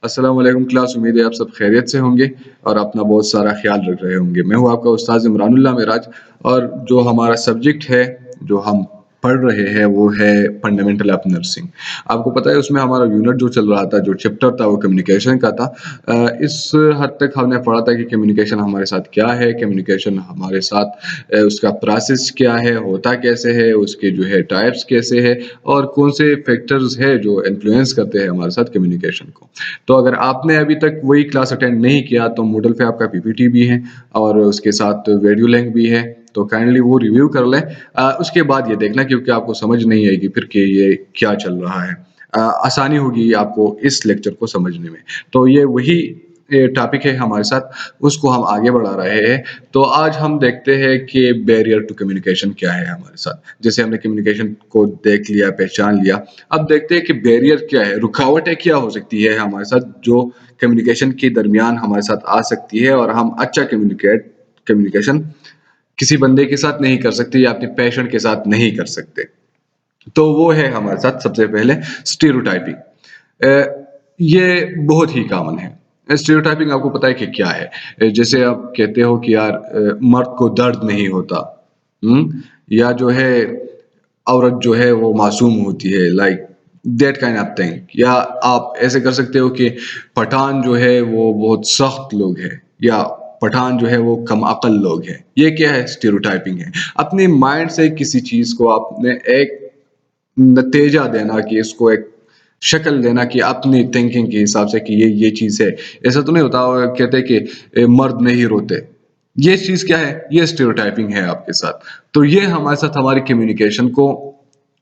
अस्सलाम वालेकुम क्लास। उम्मीद है आप सब खैरियत से होंगे और अपना बहुत सारा ख्याल रख रहे होंगे। मैं हूँ आपका उस्ताद इमरानुल्लाह मेराज और जो हमारा सब्जेक्ट है, जो हम पढ़ रहे हैं वो है फंडामेंटल ऑफ नर्सिंग। आपको पता है उसमें हमारा यूनिट जो चल रहा था, जो चैप्टर था वो कम्युनिकेशन का था। इस हद तक हमने पढ़ा था कि कम्युनिकेशन हमारे साथ क्या है, कम्युनिकेशन हमारे साथ उसका प्रोसेस क्या है, होता कैसे है, उसके जो है टाइप्स कैसे है और कौन से फैक्टर्स है जो इन्फ्लुएंस करते हैं हमारे साथ कम्युनिकेशन को। तो अगर आपने अभी तक वही क्लास अटेंड नहीं किया तो मूडल पे आपका पीपीटी भी है और उसके साथ वीडियो लिंक भी है, तो काइंडली वो रिव्यू कर लें। उसके बाद ये देखना, क्योंकि आपको समझ नहीं आएगी फिर कि ये क्या चल रहा है। आसानी होगी आपको इस लेक्चर को समझने में। तो ये वही टॉपिक है हमारे साथ, उसको हम आगे बढ़ा रहे हैं। तो आज हम देखते हैं कि बैरियर टू कम्युनिकेशन क्या है हमारे साथ। जैसे हमने कम्युनिकेशन को देख लिया, पहचान लिया, अब देखते हैं कि बैरियर क्या है, रुकावटें क्या हो सकती है हमारे साथ जो कम्युनिकेशन के दरमियान हमारे साथ आ सकती है और हम अच्छा कम्युनिकेशन किसी बंदे के साथ नहीं कर सकते या अपने पेशेंट के साथ नहीं कर सकते। तो वो है हमारे साथ सबसे पहले स्टीरियोटाइपिंग। ये बहुत ही कॉमन है। स्टीरियोटाइपिंग आपको पता है कि क्या है? जैसे आप कहते हो कि यार मर्द को दर्द नहीं होता, या जो है औरत जो है वो मासूम होती है, like that kind of thing. या आप ऐसे कर सकते हो कि पठान जो है वो बहुत सख्त लोग है, या पठान जो है वो कम अकल लोग है। ये क्या है? स्टीरियोटाइपिंग है। अपने माइंड से किसी चीज को आपने एक नतीजा देना, कि इसको एक शक्ल देना कि अपनी थिंकिंग के हिसाब से कि ये चीज है। ऐसा तो नहीं होता कहते कि मर्द नहीं रोते। ये चीज क्या है? ये स्टीरियोटाइपिंग है आपके साथ। तो ये हमारे साथ हमारी कम्युनिकेशन को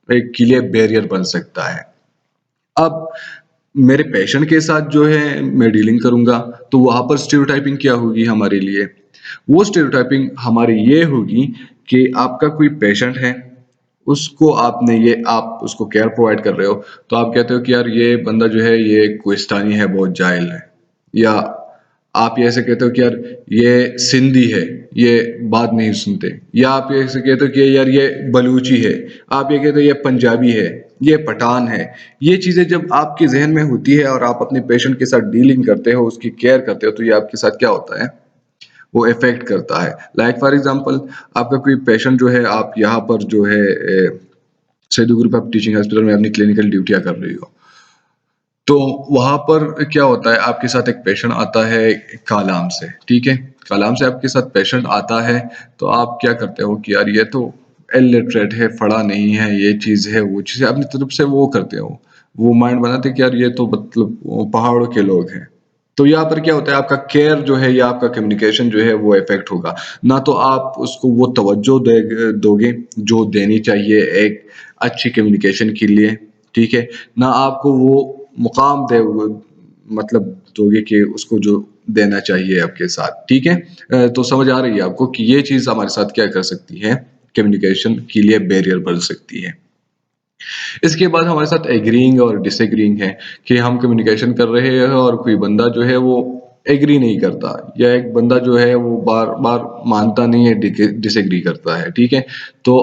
एक के लिए बैरियर बन सकता है। अब मेरे पेशेंट के साथ जो है मैं डीलिंग करूंगा, तो वहां पर स्टीरियोटाइपिंग क्या होगी हमारे लिए? वो स्टीरियोटाइपिंग हमारी ये होगी कि आपका कोई पेशेंट है, उसको आपने ये आप उसको केयर प्रोवाइड कर रहे हो, तो आप कहते हो कि यार ये बंदा जो है ये कोहिस्तानी है, बहुत जाहिल है। या आप ये ऐसे कहते हो कि यार ये सिंधी है, ये बात नहीं सुनते। या आप ये ऐसे कहते हो कि यार ये बलूची है। आप ये कहते हो ये पंजाबी है, ये पठान है। ये चीजें जब आपके जहन में होती है और आप अपने पेशेंट के साथ डीलिंग करते हो, उसकी केयर करते हो, तो ये आपके साथ क्या होता है? वो इफेक्ट करता है। लाइक फॉर एग्जांपल, आपका कोई पेशेंट जो है, आप यहाँ पर जो है Syed group of teaching hospital में अपनी क्लिनिकल ड्यूटियां कर रही हो, तो वहां पर क्या होता है? आपके साथ एक पेशेंट आता है कालाम से, ठीक है? कालाम से आपके साथ पेशेंट आता है, तो आप क्या करते हो कि यार ये तो इलिटरेट है, पढ़ा नहीं है, ये चीज है, वो चीज है, अपनी तरफ से वो करते हो। वो माइंड बनाते हैं कि यार ये तो मतलब वो पहाड़ों के लोग हैं। तो यहाँ पर क्या होता है? आपका केयर जो है या आपका कम्युनिकेशन जो है वो इफेक्ट होगा। ना तो आप उसको वो तवज्जो दोगे जो देनी चाहिए एक अच्छी कम्युनिकेशन के लिए, ठीक है? ना आपको वो मुकाम मतलब दोगे कि उसको जो देना चाहिए आपके साथ, ठीक है? तो समझ आ रही है आपको कि ये चीज हमारे साथ क्या कर सकती है? कम्युनिकेशन के लिए बैरियर बन सकती है। इसके बाद हमारे साथ एग्रीइंग और डिसएग्रीइंग है, कि हम कम्युनिकेशन कर रहे हैं और कोई बंदा जो है वो एग्री नहीं करता, या एक बंदा जो है वो बार बार मानता नहीं है, डिसएग्री करता है, ठीक है? तो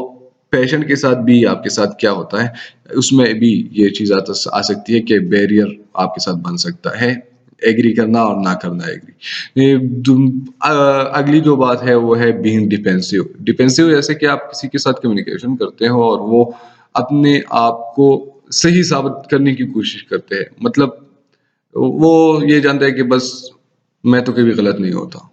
पेशेंट के साथ भी आपके साथ क्या होता है? उसमें भी ये चीज आ सकती है कि बैरियर आपके साथ बन सकता है, एग्री करना और ना करना एग्री। अगली जो बात है वो है बीइंग डिफेंसिव। डिफेंसिव जैसे कि आप किसी के साथ कम्युनिकेशन करते हो और वो अपने आप को सही साबित करने की कोशिश करते हैं, मतलब वो ये जानता है कि बस मैं तो कभी गलत नहीं होता।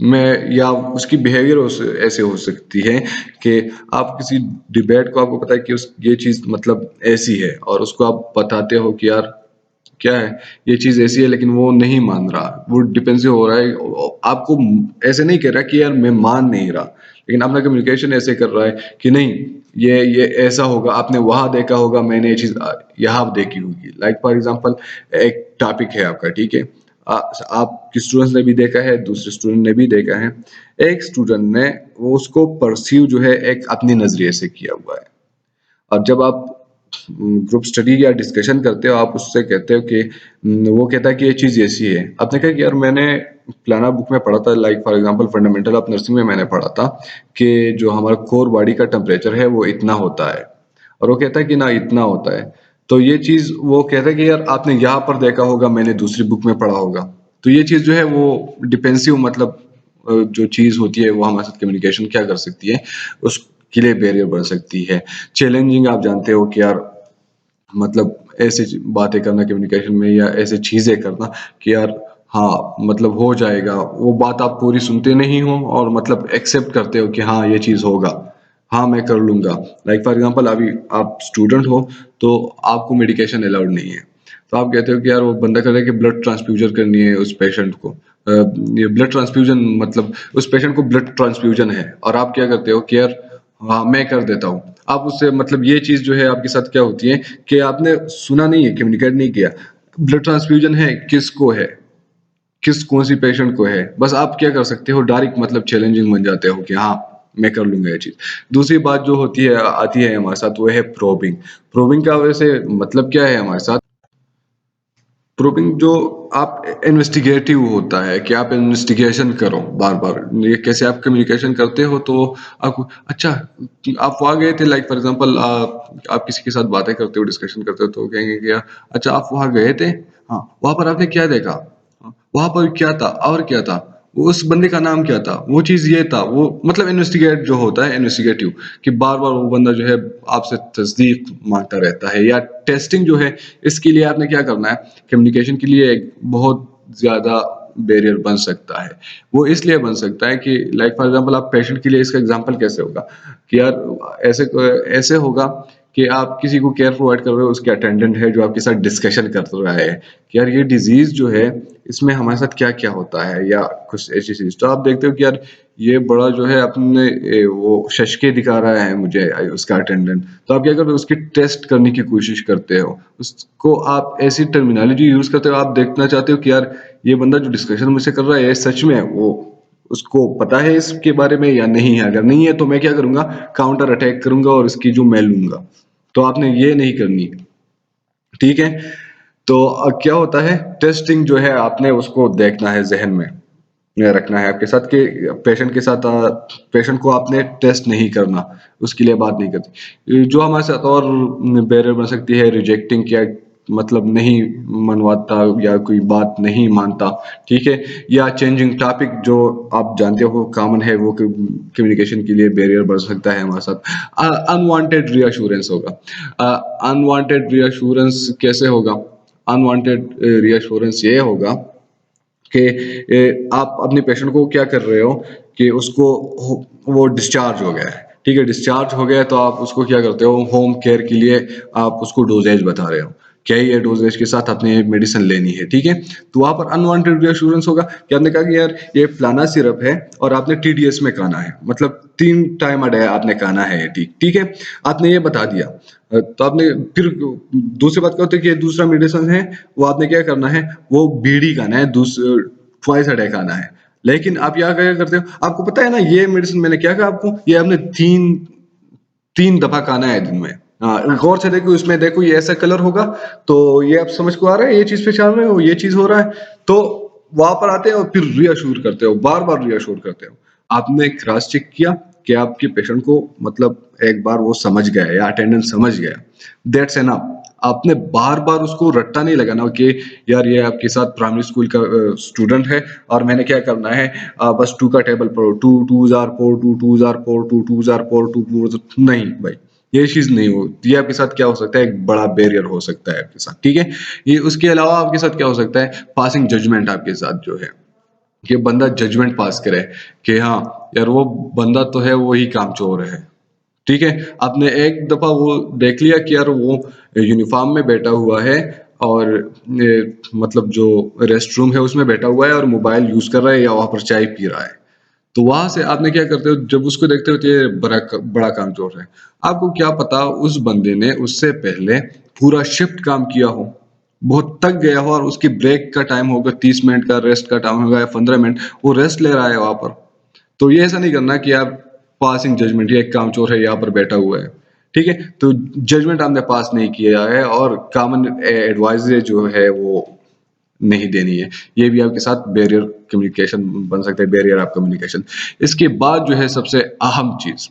मैं या उसकी बिहेवियर ऐसे हो सकती है कि आप किसी डिबेट को, आपको पता है कि उस ये चीज मतलब ऐसी है, और उसको आप बताते हो कि यार क्या है, ये चीज ऐसी है, लेकिन वो नहीं मान रहा, वो डिफेंसिव हो रहा है। आपको ऐसे नहीं कह रहा कि यार मैं मान नहीं रहा, लेकिन अपना कम्युनिकेशन ऐसे कर रहा है कि नहीं, ये ऐसा होगा, आपने वहां देखा होगा, मैंने ये चीज यहाँ देखी होगी। लाइक फॉर एग्जांपल, एक टॉपिक है आपका, ठीक है? आपके स्टूडेंट्स ने भी देखा है, दूसरे स्टूडेंट ने भी देखा है। एक स्टूडेंट ने वो उसको परसीव जो है एक अपनी नजरिए से किया हुआ है, और जब आप ग्रुप स्टडी या डिस्कशन करते हो, आप उससे कहते हो कि वो कहता है कि ये चीज ऐसी है। आपने कहा कि यार मैंने फलाना बुक में पढ़ा था, like for example fundamental of nursing में मैंने पढ़ा था कि जो हमारा कोर बॉडी का टेम्परेचर है वो इतना होता है, और वो कहता है कि ना इतना होता है। तो ये चीज़ वो कहते हैं कि यार आपने यहाँ पर देखा होगा, मैंने दूसरी बुक में पढ़ा होगा। तो ये चीज़ जो है वो डिफेंसिव मतलब जो चीज़ होती है वो हमारे साथ कम्युनिकेशन क्या कर सकती है, उसके लिए बैरियर बन सकती है। चैलेंजिंग आप जानते हो कि यार मतलब ऐसी बातें करना कम्युनिकेशन में या ऐसी चीजें करना कि यार हाँ मतलब हो जाएगा, वो बात आप पूरी सुनते नहीं हो और मतलब एक्सेप्ट करते हो कि हाँ ये चीज होगा, हाँ मैं कर लूंगा। लाइक फॉर एग्जांपल अभी आप स्टूडेंट हो तो आपको मेडिकेशन अलाउड नहीं है, तो आप कहते हो कि यार वो बंदा कर रहा है कि ब्लड ट्रांसफ्यूजन करनी है उस पेशेंट को। ये ब्लड ट्रांसफ्यूजन मतलब उस पेशेंट को ब्लड ट्रांसफ्यूजन है और आप क्या करते हो कि यार हाँ मैं कर देता हूँ। आप उससे मतलब ये चीज जो है आपके साथ क्या होती है कि आपने सुना नहीं है, कम्युनिकेट नहीं किया। ब्लड ट्रांसफ्यूजन है किसको है, किस कौन सी पेशेंट को है, बस आप क्या कर सकते हो डायरेक्ट मतलब चैलेंजिंग बन जाते हो कि हाँ मैं कर लूंगा ये चीज। दूसरी बात जो होती है आती है हमारे साथ वो है प्रोबिंग। प्रोबिंग का वैसे मतलब क्या है हमारे साथ, प्रोबिंग जो आप इन्वेस्टिगेटिव होता है कि आप इन्वेस्टिगेशन करो बार बार, ये कैसे आप कम्युनिकेशन करते हो तो आपको अच्छा आप वहाँ गए थे लाइक फॉर एग्जांपल आप किसी के साथ बातें करते हो डिस्कशन करते हो तो कहेंगे कि यार अच्छा आप वहाँ गए थे, हाँ वहाँ पर आपने क्या देखा, हाँ, वहाँ पर क्या था और क्या था, वो उस बंदे का नाम क्या था, वो चीज ये था, वो मतलब इन्वेस्टिगेट जो होता है इन्वेस्टिगेटिव कि बार बार वो बंदा जो है आपसे तस्दीक मांगता रहता है। या टेस्टिंग जो है इसके लिए आपने क्या करना है, कम्युनिकेशन के लिए एक बहुत ज्यादा बैरियर बन सकता है। वो इसलिए बन सकता है कि लाइक फॉर एग्जांपल आप पेशेंट के लिए इसका एग्जांपल कैसे होगा कि यार ऐसे ऐसे होगा कि आप किसी को केयर प्रोवाइड कर रहे हो, उसके अटेंडेंट है जो आपके साथ डिस्कशन कर रहा है कि यार ये डिजीज जो है इसमें हमारे साथ क्या क्या होता है या कुछ ऐसी चीज, तो आप देखते हो कि यार ये बड़ा जो है अपने वो शशके दिखा रहा है मुझे उसका अटेंडेंट, तो आप क्या करते हो उसकी टेस्ट करने की कोशिश करते हो, उसको आप ऐसी टर्मिनोलॉजी यूज करते हो, आप देखना चाहते हो कि यार ये बंदा जो डिस्कशन मुझसे कर रहा है ये सच में वो उसको पता है इसके बारे में या नहीं है, अगर नहीं है तो मैं क्या करूंगा काउंटर अटैक करूंगा और उसकी जो मैं लूंगा। तो आपने ये नहीं करनी, ठीक है। तो क्या होता है टेस्टिंग जो है आपने उसको देखना है जहन में रखना है आपके साथ कि पेशेंट के साथ पेशेंट को आपने टेस्ट नहीं करना, उसके लिए बात नहीं करती। जो हमारे साथ और बैरियर बन सकती है रिजेक्टिंग, क्या मतलब नहीं मनवाता या कोई बात नहीं मानता, ठीक है। या चेंजिंग टॉपिक जो आप जानते हो कॉमन है, वो कम्युनिकेशन के लिए बैरियर बन सकता है हमारे साथ। अनवांटेड रीअश्योरेंस होगा। अनवांटेड रीअश्योरेंस कैसे होगा, अनवांटेड रीअश्योरेंस ये होगा कि आप अपने पेशेंट को क्या कर रहे हो कि उसको वो डिस्चार्ज हो गया है, ठीक है, डिस्चार्ज हो गया तो आप उसको क्या करते हो होम केयर के लिए आप उसको डोजेज बता रहे हो क्या ये डोजेज के साथ आपने मेडिसिन लेनी है, ठीक है। तो वहां पर अनवांटेड रीअश्योरेंस होगा कि आपने कहा कि यार ये फलाना सिरप है और आपने टीडीएस में खाना है, मतलब 3 टाइम अ डे आपने खाना है, ठीक ठीक है, आपने ये बता दिया। तो आपने फिर दूसरी बात क्या होती है कि ये दूसरा मेडिसिन है, वो आपने क्या करना है वो बीड़ी खाना है, ट्वाइस अ डे खाना है। लेकिन आप यहाँ क्या करते हो, आपको पता है ना ये मेडिसिन मैंने क्या कहा आपको, ये आपने तीन 3 दफा खाना है दिन में। हाँ गौर से देखो इसमें देखो ये ऐसा कलर होगा, तो ये आप समझ को आ रहा है, ये चीज पहचान रहे हो ये चीज हो रहा है। तो वहां पर आते हैं और फिर रीअश्योर करते हो, बार बार रीअश्योर करते हो। आपने क्रॉस चेक किया कि आपके पेशेंट को मतलब एक बार वो समझ गया या अटेंडेंट समझ गया, दैट्स एनफ। आपने बार बार उसको रट्टा नहीं लगाना कि यार ये आपके साथ प्राइमरी स्कूल का स्टूडेंट है और मैंने क्या करना है बस टू का टेबल पढ़ो, टू टू जार फोर, टू टू जार फोर, टू टू जार फोर, टू टू, नहीं भाई ये चीज नहीं हो, ये आपके साथ क्या हो सकता है एक बड़ा बैरियर हो सकता है आपके साथ, ठीक है। ये उसके अलावा आपके साथ क्या हो सकता है पासिंग जजमेंट आपके साथ जो है कि बंदा जजमेंट पास करे कि हाँ यार वो बंदा तो है वो ही कामचोर है, ठीक है। आपने एक दफा वो देख लिया कि यार वो यूनिफॉर्म में बैठा हुआ है और मतलब जो रेस्ट रूम है उसमें बैठा हुआ है और मोबाइल यूज कर रहा है या वहां पर चाय पी रहा है, तो वहां से आपने क्या करते हो जब उसको देखते हो तो ये बड़ा बड़ा कामचोर है। आपको क्या पता उस बंदे ने उससे पहले पूरा शिफ्ट काम किया हो, बहुत थक गया हो और उसकी ब्रेक का टाइम होगा 30 मिनट का, रेस्ट का टाइम होगा या 15 मिनट, वो रेस्ट ले रहा है वहां पर। तो ये ऐसा नहीं करना कि आप पासिंग जजमेंट, ये एक कामचोर है यहाँ पर बैठा हुआ है, ठीक है। तो जजमेंट आपने पास नहीं किया है और कॉमन एडवाइस जो है वो नहीं देनी है। ये भी आपके साथ बैरियर कम्युनिकेशन बन सकता है, बैरियर ऑफ कम्युनिकेशन। इसके बाद जो है सबसे अहम चीज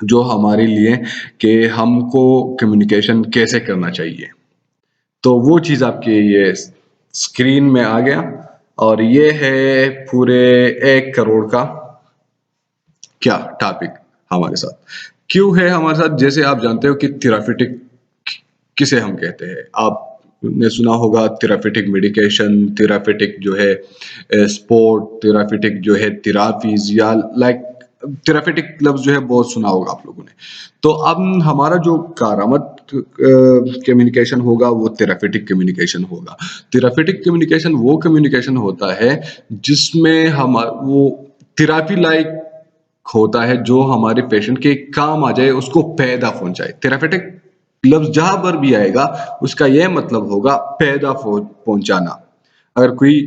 जो हमारे लिए कि हमको कम्युनिकेशन कैसे करना चाहिए। तो वो चीज़ आपके ये स्क्रीन में आ गया और ये है पूरे 1 करोड़ का क्या टॉपिक हमारे साथ। क्यों है हमारे साथ? जैसे आप जानते हो कि थेराप्यूटिक किसे हम कहते हैं। आपने सुना होगा थेराप्यूटिक मेडिकेशन, थेराप्यूटिक जो है स्पोर्ट, थेराप्यूटिक जो है थेरापीज़ या लाइक थेराप्यूटिक लफ्ज़ जो है बहुत सुना होगा आप लोगों ने। तो अब हमारा जो कारामत कम्युनिकेशन होगा वो थेराप्यूटिक कम्युनिकेशन होगा। थेराप्यूटिक कम्युनिकेशन वो कम्युनिकेशन होता है जिसमें हम वो थेरेपी लाइक होता है जो हमारे पेशेंट के काम आ जाए, उसको फ़ायदा पहुँचाए। थेरेपेटिक लफ्ज़ जहाँ पर भी आएगा उसका यह मतलब होगा फ़ायदा पहुँचाना। अगर कोई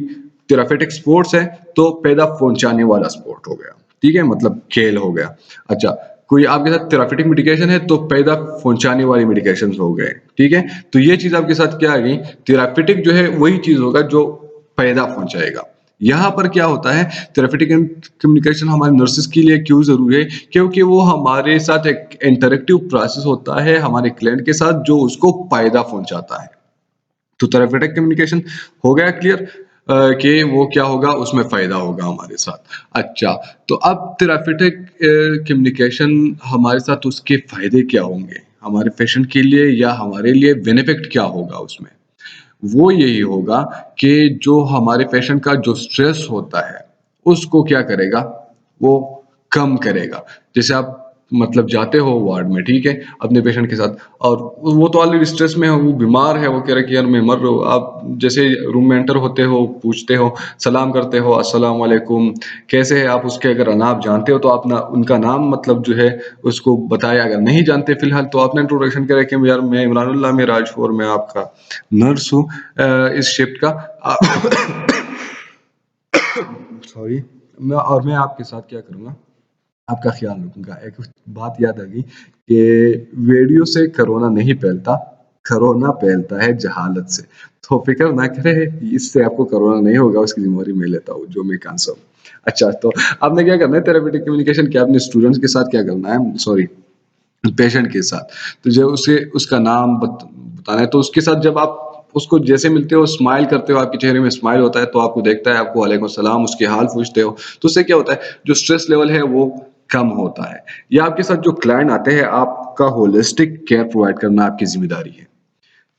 थेरेपेटिक स्पोर्ट्स है तो फ़ायदा पहुँचाने वाला स्पोर्ट हो गया, ठीक है? मतलब खेल हो गया। अच्छा, कोई आपके साथ थेरेपेटिक मेडिकेशन है तो फ़ायदा पहुँचाने वाली मेडिकेशंस हो गए, ठीक है? तो ये चीज़ आपके साथ क्या आ गई? थेरेपेटिक जो है वही चीज़ होगा जो फ़ायदा पहुँचाएगा। यहाँ पर क्या होता है, थेरेपेटिक कम्युनिकेशन हमारे नर्सेस के लिए क्यों ज़रूरी है? क्योंकि वो हमारे साथ एक इंटरैक्टिव प्रोसेस होता है हमारे क्लाइंट के साथ जो उसको फ़ायदा पहुँचाता है। तो थेरेपेटिक कम्युनिकेशन हो गया क्लियर कि वो क्या होगा, उसमें फ़ायदा होगा हमारे साथ। अच्छा, तो अब थेरेपेटिक कम्युनिकेशन हमारे साथ उसके फ़ायदे क्या होंगे? हमारे पेशेंट के लिए या हमारे लिए बेनिफिट क्या होगा उसमें? वो यही होगा कि जो हमारे पेशेंट का जो स्ट्रेस होता है, उसको क्या करेगा, वो कम करेगा। जैसे आप मतलब जाते हो वार्ड में, ठीक है, अपने पेशेंट के साथ और वो तो ऑलरेडी स्ट्रेस में है, वो बीमार है, वो कह रहा है कि यार मैं मर रहा हूँ। आप जैसे रूम में एंटर होते हो, पूछते हो, सलाम करते हो, अस्सलाम वालेकुम, कैसे हैं आप? उसके अगर आप जानते हो तो आप ना उनका नाम मतलब जो है उसको बताया, अगर नहीं जानते फिलहाल तो आपने इंट्रोडक्शन करा कि यार मैं इमरानुल्लाह मिराज और मैं आपका नर्स हूँ इस शिफ्ट का। सॉरी। मैं आपके साथ क्या करूँगा, आपका ख्याल रखूँगा। एक बात याद आ गई कि वेडियो से कोरोना नहीं फैलता, कोरोना फैलता है जहालत से। तो फ़िक्र ना करें, इससे आपको कोरोना नहीं होगा, उसकी ज़िम्मेवारी मैं लेता हूँ, जो मैं कांसा हूँ। अच्छा, तो आपने क्या करना है थेरेपेटिक कम्युनिकेशन क्या अपने स्टूडेंट्स के साथ क्या करना है, सॉरी पेशेंट के साथ। तो जब उसे उसका नाम बताना है तो उसके साथ जब आप उसको जैसे मिलते हो, स्माइल करते हो, आपके चेहरे में स्माइल होता है तो आपको देखता है, आपको वालेकुम सलाम, उसके हाल पूछते हो, तो उससे क्या होता है, जो स्ट्रेस लेवल है वो कम होता है। या आपके साथ जो क्लाइंट आते हैं, आपका होलिस्टिक केयर प्रोवाइड करना आपकी ज़िम्मेदारी है।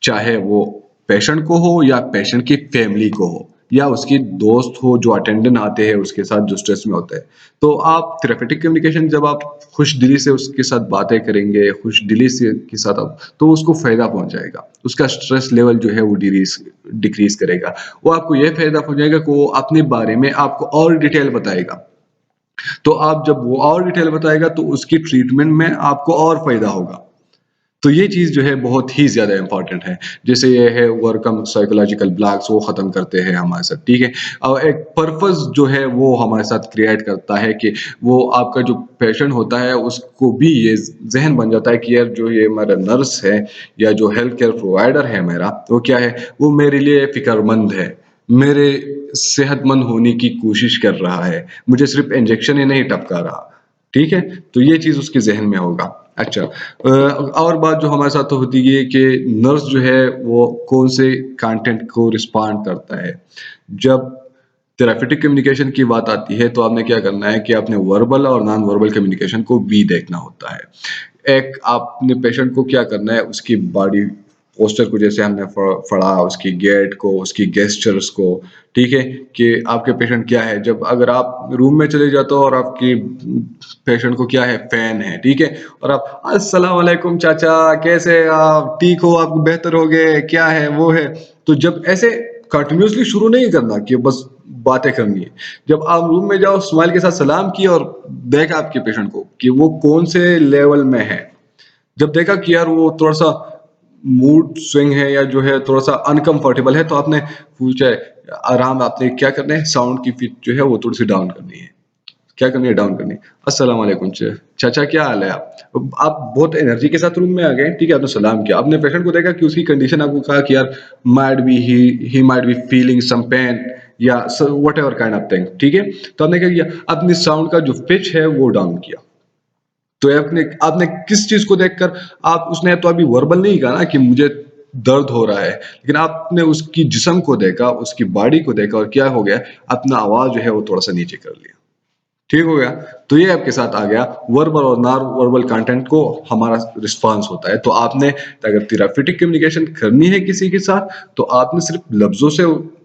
चाहे वो पेशेंट को हो या पेशेंट की फैमिली को हो या उसके दोस्त हो जो अटेंडेंट आते हैं उसके साथ जो स्ट्रेस में होते हैं। तो आप थेरेपेटिक कम्युनिकेशन जब आप खुश दिली से उसके साथ बातें करेंगे, खुश दिली से के साथ आप तो उसको फ़ायदा पहुँच जाएगा। उसका स्ट्रेस लेवल जो है वो डिक्रीज़ करेगा। वो आपको ये फ़ायदा पहुँचाएगा कि वो अपने बारे में आपको और डिटेल बताएगा। तो आप जब वो और डिटेल बताएगा तो उसकी ट्रीटमेंट में आपको और फ़ायदा होगा। तो ये चीज़ जो है बहुत ही ज़्यादा इम्पोर्टेंट है। जैसे ये है ओवरकम साइकोलॉजिकल ब्लॉक्स वो ख़त्म करते हैं हमारे साथ, ठीक है? और एक पर्पस जो है वो हमारे साथ क्रिएट करता है कि वो आपका जो पेशेंट होता है उसको भी ये ज़हन बन जाता है कि यार जो ये मेरा नर्स है या जो हेल्थ केयर प्रोवाइडर है मेरा, वो क्या है? वो मेरे लिए फ़िक्रमंद है। मेरे सेहतमंद होने की कोशिश कर रहा है। मुझे सिर्फ़ इंजेक्शन ही नहीं टपका रहा। ठीक है? तो ये चीज़ उसके ज़हन में होगा। अच्छा और बात जो हमारे साथ होती है कि नर्स जो है वो कौन से कंटेंट को रिस्पॉन्ड करता है। जब थेरेपेटिक कम्युनिकेशन की बात आती है तो आपने क्या करना है कि आपने वर्बल और नॉन वर्बल कम्युनिकेशन को भी देखना होता है। एक आपने पेशेंट को क्या करना है उसकी बॉडी पोस्चर को जैसे हमने पढ़ा उसकी गेट को, उसकी गेस्चर्स को, ठीक है? कि आपके पेशेंट क्या है जब अगर आप रूम में चले जाते हो और आपकी पेशेंट को क्या है फैन है, ठीक है? और आप अस्सलाम वालेकुम चाचा कैसे हैं आप? ठीक हो? आप बेहतर हो गए? क्या है? वो है। तो जब ऐसे कंटिन्यूअसली शुरू नहीं करना कि बस बातें करनी है। जब आप रूम में जाओ स्माइल के साथ सलाम किया और देखा आपके पेशेंट को कि वो कौन से लेवल में है। जब देखा कि यार वो थोड़ा-सा मूड स्विंग है या जो है थोड़ा-सा अनकंफर्टेबल है तो आपने पूछा है आराम आपने क्या करना है साउंड की पिच जो है वो थोड़ी-सी डाउन करनी है। क्या करनी है? डाउन करनी है। अस्सलाम वालेकुम चाचा क्या हाल है आप? आप बहुत एनर्जी के साथ रूम में आ गए, ठीक है, आपने सलाम किया। आपने पेशेंट को देखा कि उसकी कंडीशन आपको कहा कि यार might be he might be feeling some pain या व्हाटएवर काइंड ऑफ थिंग, ठीक है? तो आपने क्या किया? अपनी साउंड का जो पिच है वो डाउन किया। तो ये आपने आपने किस चीज को देखकर आप उसने तो अभी वर्बल नहीं कहा ना कि मुझे दर्द हो रहा है, लेकिन आपने उसकी जिस्म को देखा, उसकी बॉडी को देखा और क्या हो गया, अपना आवाज जो है वो थोड़ा सा नीचे कर लिया। ठीक हो गया। तो ये आपके साथ आ गया वर्बल और नॉन वर्बल कंटेंट को हमारा रिस्पांस होता है। तो आपने अगर थेरापीटिक कम्युनिकेशन करनी है किसी के साथ, तो आपने सिर्फ लफ्जों से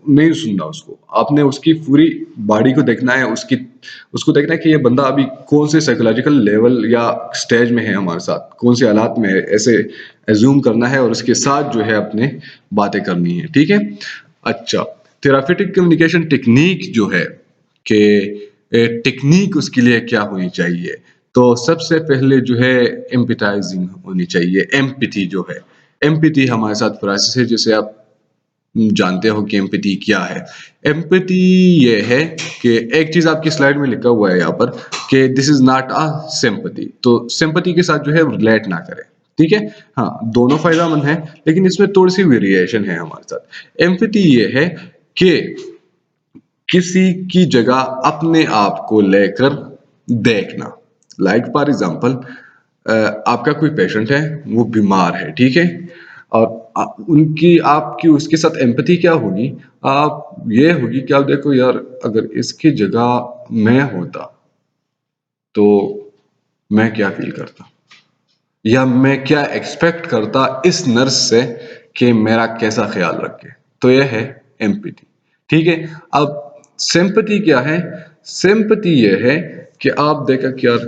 नहीं सुनना उसको, आपने उसकी पूरी बॉडी को देखना है, उसकी उसको देखना है कि ये बंदा अभी कौन से साइकोलॉजिकल लेवल या स्टेज में है हमारे साथ, कौन से हालात में है, ऐसे एज्यूम करना है और उसके साथ जो है अपने बातें करनी है। ठीक है। अच्छा, थेरापीटिक कम्युनिकेशन टेक्निक जो है कि टेक्निक उसके लिए क्या होनी चाहिए, तो सबसे पहले जो है एम्पैथाइजिंग होनी चाहिए। एम्पैथी जो है, एम्पैथी हमारे साथ प्रोसेस है, जैसे आप जानते हो कि एम्पैथी क्या है। एम्पैथी ये है कि एक चीज आपकी स्लाइड में लिखा हुआ है यहाँ पर कि this is not a sympathy, तो सिंपैथी के साथ जो है रिलेट ना करें। ठीक है। हाँ, दोनों फायदेमंद है, लेकिन इसमें थोड़ी सी वेरिएशन है हमारे साथ। एम्पैथी ये है कि किसी की जगह अपने आप को लेकर देखना। लाइक फॉर एग्जांपल, आपका कोई पेशेंट है, वो बीमार है, ठीक है, और उनकी आपकी उसके साथ एम्पैथी क्या होगी, आप ये होगी कि आप देखो यार, अगर इसकी जगह मैं होता तो मैं क्या फील करता, या मैं क्या एक्सपेक्ट करता इस नर्स से कि मेरा कैसा ख्याल रखे। तो यह है एम्पैथी। ठीक है। अब सिंपैथी क्या है? सिंपैथी यह है कि आप देखा कि यार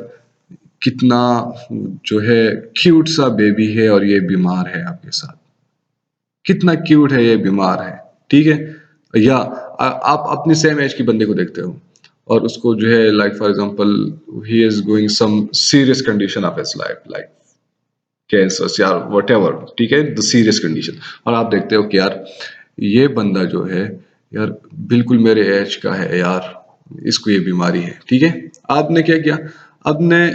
कितना जो है क्यूट सा बेबी है और ये बीमार है आपके साथ, कितना क्यूट है ये बीमार है। ठीक है। या आप अपने सेम एज की बंदे को देखते हो और उसको जो है like for example he is going some serious condition of his life, like cancer या व्हाटएवर, ठीक है, द सीरियस कंडीशन, और आप देखते हो कि यार ये बंदा जो है यार बिल्कुल मेरे एज का है यार, इसको ये बीमारी है। ठीक है। आपने क्या किया? आपने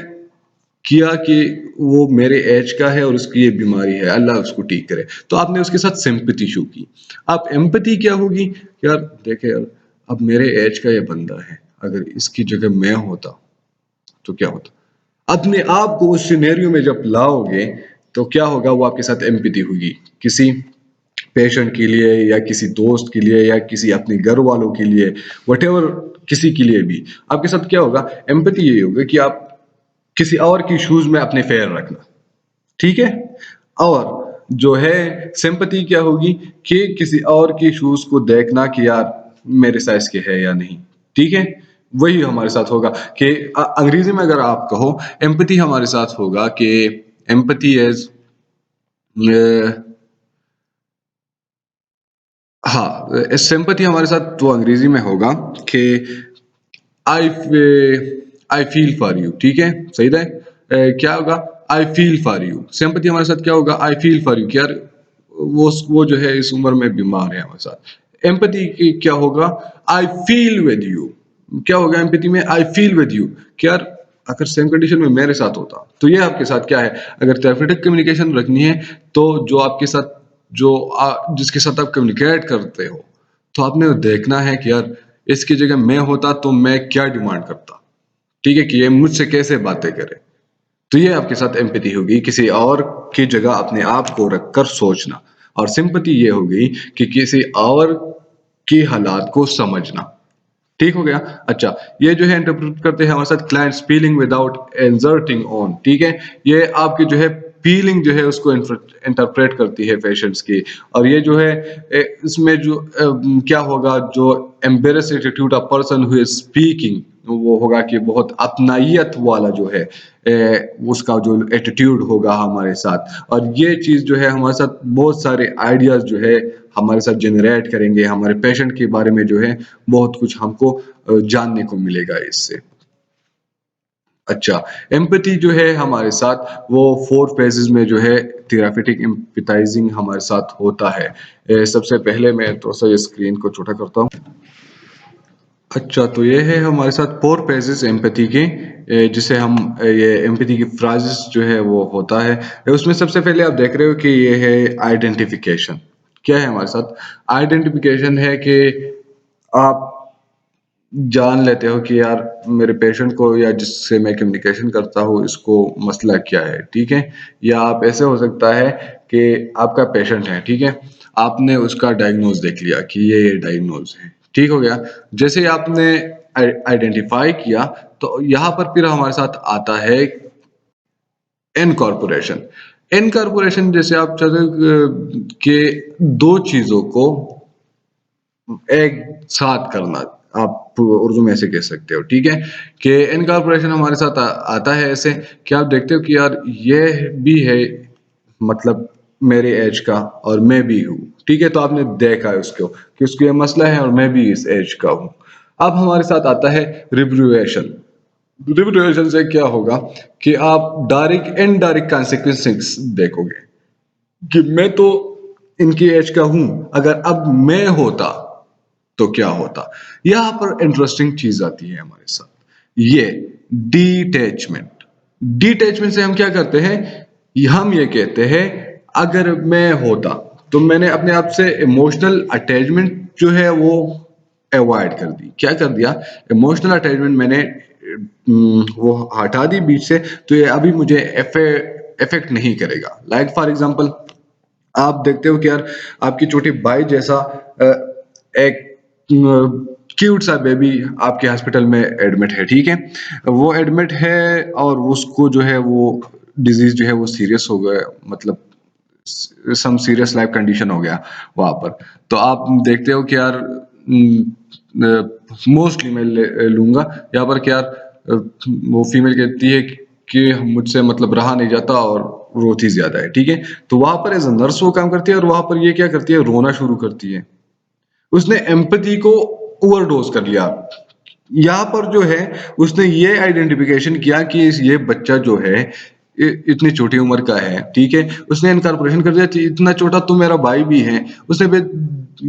किया कि वो मेरे एज का है और उसकी ये बीमारी है, अल्लाह उसको ठीक करे, तो आपने उसके साथ सिंपैथी शो की। आप एम्पैथी क्या होगी? यार देखे यार, अब मेरे एज का ये बंदा है, अगर इसकी जगह मैं होता तो क्या होता। अपने आप को उस सिनेरियो में जब लाओगे तो क्या होगा, वो आपके साथ एम्पैथी होगी, किसी पेशेंट के लिए या किसी दोस्त के लिए या किसी अपने घर वालों के लिए, वटेवर, किसी के लिए भी आपके साथ क्या होगा, एम्पैथी यही होगा कि आप किसी और की शूज में अपने पैर रखना। ठीक है। और जो है सिंपैथी क्या होगी कि किसी और के शूज को देखना कि यार मेरे साइज के है या नहीं। ठीक है। वही हमारे साथ होगा कि अंग्रेजी में अगर आप कहो एम्पैथी हमारे साथ होगा कि एम्पैथी इज, हाँ, सिंपैथी हमारे साथ तो अंग्रेजी में होगा कि आई आई फील फॉर यू। ठीक है, सही है। क्या होगा? I feel for you. Sympathy हमारे साथ क्या होगा? आई फील फॉर यू, कि यार वो जो है इस उम्र में बीमार है हमारे साथ। एम्पैथी की क्या होगा? I feel with you. क्या होगा एम्पैथी में? आई फील विद यू, कि यार अगर सेम कंडीशन में मेरे साथ होता। तो ये आपके साथ क्या है, अगर थेरेपेटिक कम्युनिकेशन रखनी है तो जो आपके साथ जो जिसके साथ आप कम्युनिकेट करते हो, तो आपने देखना है कि यार इसकी जगह मैं होता तो मैं क्या डिमांड करता। ठीक है, कि ये मुझसे कैसे बातें करे। तो ये आपके साथ एम्पैथी होगी, किसी और की जगह अपने आप को रखकर सोचना। और सिंपैथी ये होगी कि किसी और की हालात को समझना। ठीक हो गया। अच्छा, ये जो है इंटरप्रेट करते हैं हमारे साथ clients feeling without inserting on. ठीक है। ये आपकी जो है फीलिंग जो है उसको इंटरप्रेट करती है पेशेंट्स की। और ये जो है इसमें जो क्या होगा, जो embarrass attitude a person who is speaking, वो होगा कि बहुत अपनाइयत वाला जो है उसका जो एटीट्यूड होगा हमारे साथ। और ये चीज जो है हमारे साथ बहुत सारे आइडियाज जो है हमारे साथ जनरेट करेंगे, हमारे पेशेंट के बारे में जो है बहुत कुछ हमको जानने को मिलेगा इससे। अच्छा, एम्पैथी जो है हमारे साथ वो 4 फेजेस में जो है थेरापीटिक एम्पैथाइजिंग हमारे साथ होता है। सबसे पहले मैं थोड़ा-सा ये स्क्रीन को छोटा करता हूँ। अच्छा, तो ये है हमारे साथ 4 फेजेस एम्पैथी के, जिसे हम ये एम्पैथी की फ्राजेस जो है वो होता है। उसमें सबसे पहले आप देख रहे हो कि ये है आइडेंटिफिकेशन। क्या है हमारे साथ? आइडेंटिफिकेशन है कि आप जान लेते हो कि यार मेरे पेशेंट को या जिससे मैं कम्युनिकेशन करता हूँ इसको मसला क्या है, ठीक है? या आप ऐसे हो सकता है कि आपका पेशेंट है, ठीक है? आपने उसका डायग्नोज़ देख लिया कि ये डायग्नोज़ है, ठीक हो गया? जैसे ही आपने आइडेंटिफ़ाई किया तो यहाँ पर फिर हमारे साथ आता है इनकॉर्पोरेशन। इनकॉर्पोरेशन जैसे आप चाहते हो कि 2 चीज़ों को एक साथ करना, आप उर्दू में ऐसे कह सकते हो, ठीक है? कि इनकॉर्पोरेशन हमारे साथ आता है ऐसे कि आप देखते हो कि यार ये भी है, मतलब मेरे एज का और मैं भी हूँ, ठीक है? तो आपने देखा है उसको कि उसको ये मसला है और मैं भी इस एज का हूँ। अब हमारे साथ आता है रिब्यूएशन। रिब्यूएशन से क्या होगा कि आप डायरेक्ट इनडायरेक्ट कॉन्सिक्वेंसेस देखोगे कि मैं तो इनकी एज का हूँ, अगर अब मैं होता तो क्या होता? यहाँ पर इंटरेस्टिंग चीज आती है हमारे साथ, ये डिटैचमेंट। डिटैचमेंट से हम क्या करते हैं? हम ये कहते हैं अगर मैं होता तो मैंने अपने आप से इमोशनल अटैचमेंट जो है वो अवॉइड कर दी। क्या कर दिया? इमोशनल अटैचमेंट मैंने वो हटा दी बीच से, तो ये अभी मुझे इफेक्ट नहीं करेगा। लाइक फॉर एग्जांपल, आप देखते हो कि यार आपकी छोटी भाई जैसा एक क्यूट सा बेबी आपके हॉस्पिटल में एडमिट है, ठीक है? वो एडमिट है और उसको जो है वो डिजीज जो है वो सीरियस हो गया, मतलब सम सीरियस लाइफ कंडीशन हो गया वहां पर। तो आप देखते हो कि यार मोस्टली मैं लूंगा यहाँ पर कि यार वो फीमेल कहती है कि मुझसे मतलब रहा नहीं जाता और रोती ज्यादा है, ठीक है? तो वहां पर एज अ नर्स वो काम करती है और वहां पर ये क्या करती है, रोना शुरू करती है। उसने एम्पैथी को ओवरडोज कर लिया। यहाँ पर जो है उसने ये आइडेंटिफिकेशन किया कि ये बच्चा जो है इतनी छोटी उम्र का है, ठीक है? उसने इनकॉर्पोरेशन कर दिया कि इतना छोटा तो मेरा भाई भी है। उसने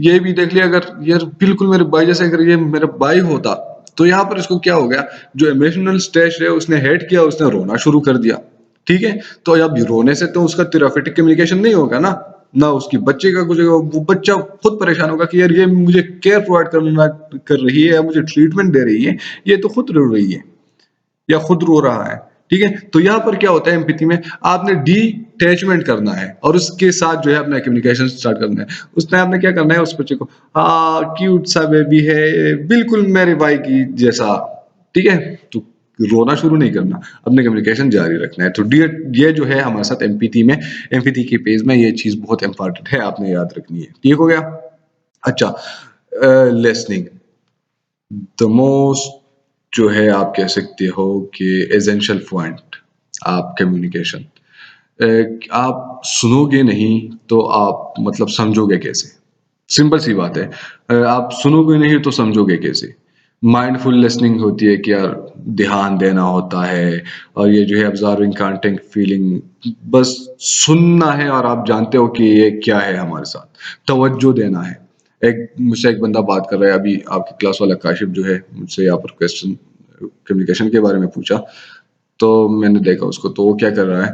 ये भी देख लिया, अगर यार बिल्कुल मेरे भाई जैसे अगर ये मेरा भाई होता तो यहाँ पर इसको क्या हो गया, जो इमोशनल स्टेज है उसने हेड किया, उसने रोना शुरू कर दिया, ठीक है? तो अब रोने से तो उसका थेरापेटिक कम्युनिकेशन नहीं होगा ना, ना उसकी बच्चे का कुछ होगा। वो बच्चा खुद परेशान होगा कि यार ये मुझे केयर प्रोवाइड करना कर रही है या मुझे ट्रीटमेंट दे रही है, ये तो खुद रो रही है या खुद रो रहा है, ठीक है? तो यहाँ पर क्या होता है एम्पैथी में, आपने डिटैचमेंट करना है और उसके साथ जो है अपना कम्युनिकेशन स्टार्ट करना है। उस टाइम आपने क्या करना है, उस बच्चे को हाँ क्यूट सा बेबी है बिल्कुल मेरे भाई की जैसा, ठीक है? तो रोना शुरू नहीं करना, अपने कम्युनिकेशन जारी रखना है। तो ये जो है हमारे साथ एम्पैथी में, एम्पैथी के पेज में ये चीज बहुत इंपॉर्टेंट है, आपने याद रखनी है। ठीक हो गया? अच्छा, लिसनिंग द मोस्ट जो है आप कह सकते हो कि एसेंशियल पॉइंट आप कम्युनिकेशन, आप सुनोगे नहीं तो आप मतलब समझोगे कैसे? सिंपल सी बात है, आप सुनोगे नहीं तो समझोगे कैसे? माइंडफुल लिसनिंग होती है कि यार ध्यान देना होता है, और ये जो है ऑब्जर्विंग कंटेंट फीलिंग, बस सुनना है और आप जानते हो कि ये क्या है हमारे साथ, तवज्जो देना है। एक मुझसे एक बंदा बात कर रहा है अभी, आपकी क्लास वाला काशिफ जो है मुझसे यहाँ पर क्वेश्चन कम्युनिकेशन के बारे में पूछा, तो मैंने देखा उसको, तो वो क्या कर रहा है